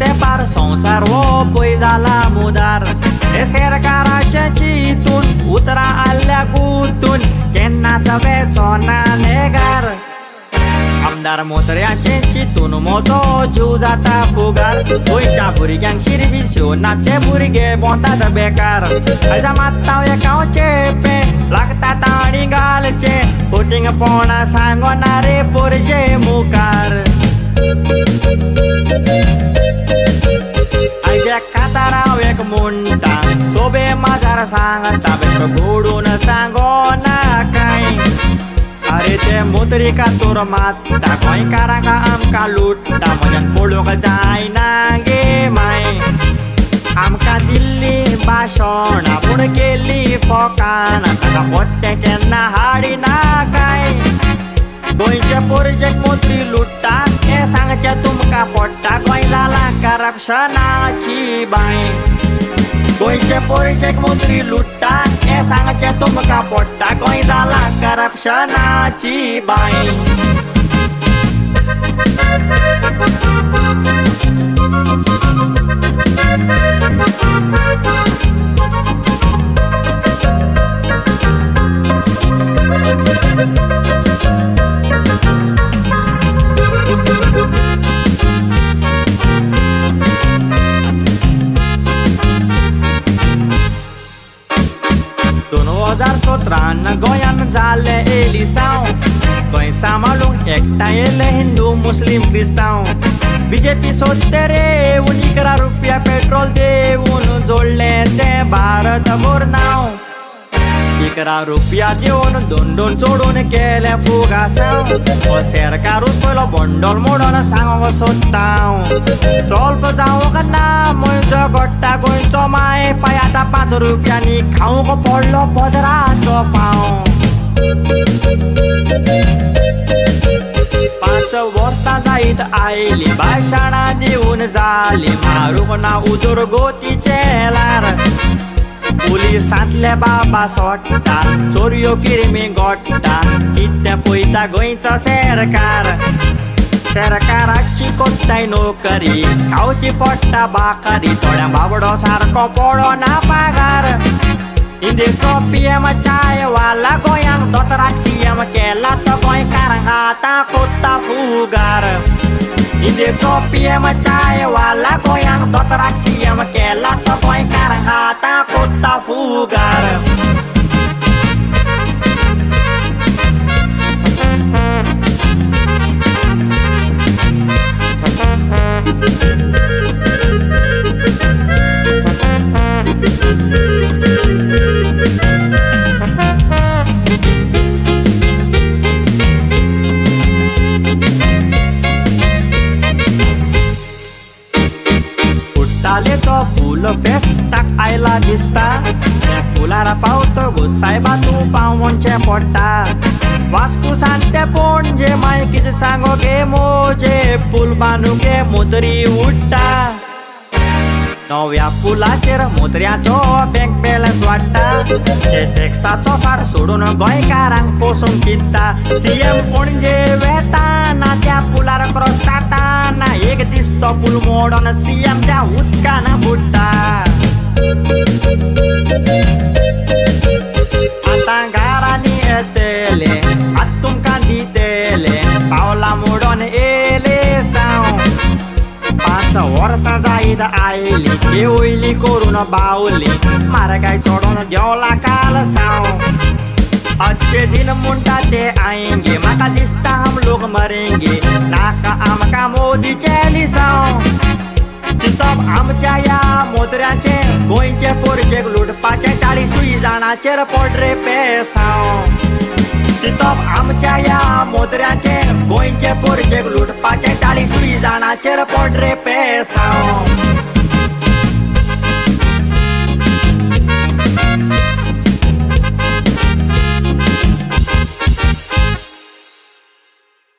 ते पार संसार हो पोय झाला मुदार हे सरकाराच्या चितून उतरा आल्या गुतून केन्नाचा वेचोना नेगार आमदार मोत्र्याचे चितून मोठो जीव जाता फुगार गोंयच्या भुरग्यांक शिरविस्यो ना ते भुरगे बोंतात बेकार हेजा मात्ताव एकावचे पे लागता ताणी घालचे फोटींग पोणा सांगोनारे पोरजे मुखार आयच्या काताराव एक म्हणटा सोबे माझार सांगता बेश्ट घोडून सांगो ना काय अरे ते मोत्रिका तोर मात्ता गोंयकारांका आमकां लुट्टा म्हज्यान पळोवंक जायना गे माय आमकां दिल्ली भाशणां पूण केली फोकाण ताका पोत्ते केन्ना हाडिना काय गोंयचे पोरजेक मोत्री लुट्टा हे सांगचे तुमकां पडटा गोंय जाला करप्शनाची बाय गोंयचे पोरजेक मोत्री लुट्टा हे सांगचे तुमकां पडटा गोंय जाला करप्शनाची बाय गोंयान जाले एलिसांव गोंय सांबाळूंक एकठांय येले हिंदू मुस्लिम क्रिस्तांव बीजेपी सोदते रे 11 रुपया पेट्रोल देऊन जोडले ते भारत भर नाव 11 रुपया देऊन दोन चोडून केले फुगासांव हो सरकारूच पयलो बंडोल मोडोन सांगोंक सोदता चोल्फ जावंक ना म्हजो गोट्टा गोंयचो माय पाय आतां 5 रुपयांनी खावंक पडलो पदराचो पाव 5 वर्सां जायत आयली भाशणां दिवन जाली मारूंक ना उदर गोतीचे लार पुलिसांतले बाबा सोडटा चोरयो किरमी गोडटा कितें पळयता गोंयचो सरकाराची कोत्ताय नोकरी खावची पडटा बाकरी थोड्या बाबडो सारको पडोना पागार इंदेचो PM चाय वाला गोंयांक दोतराक CM केला तो गोंयकारांक आतां कोत्ता फुगार इंदेचो PM चाय वाला गोंयांक दोतराक CM केला तो गोंयकारांक आतां कोत्ता फुगार तो फूल फेस्ताक आयला दिसता त्या फुलार पावतो सायबा तूं पावोनचें पडटा वास्को सांते पणजे माय कितें सांगो गे मोजे फूल बांदूंके मोतरी उडटा नव्या पुलाचेर मोतऱ्याचो बँक बॅलन्स वाडटा ते टॅक्साचो फार सोडून गोंयकारांक फोसूंक चिंत्ता CM पणजे वेताना त्या पुलार क्रॉस जाताना एक दीस तो पूल मोडोन CM त्या उदकान बुडटा आतां घरांनी येतले आतां तुमकां दितेले पावला मोडोन येले साव 5 वर्सां जायत आयली ते वयली करून बावली म्हारगाय चोडून देवला काल साव अच्छे दिन म्हणटा ते आएंगे म्हाका दिसता हम लोग मरेंगे नाका आमकां मोदीचे लिसांव चिंतप आमच्या या मोत्र्याचे गोंयचे पोरजेक लुटपाचे 40 जाणांचेर पडरे पेसांव चिंतप आमच्या या मोत्र्याचे गोंयचे पोरजेक लुटपाचे 40 जाणांचेर पडरे पेसांव